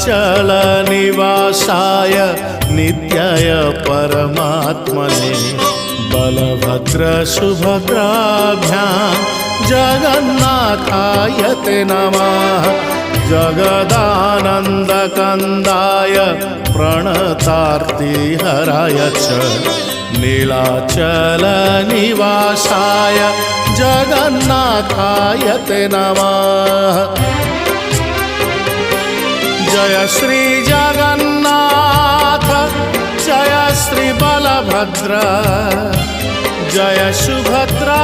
नीलाचलनिवासाय नित्याय परमात्मने बलभद्रसुभद्राभ्यां जगन्नाथाय ते नमः। जगदानन्दकन्दाय प्रणतार्तिहराय च नीलाचलनिवासाय जगन्नाथाय ते नमः। जय श्री जगन्नाथ जय श्री बलभद्र जय सुभद्रा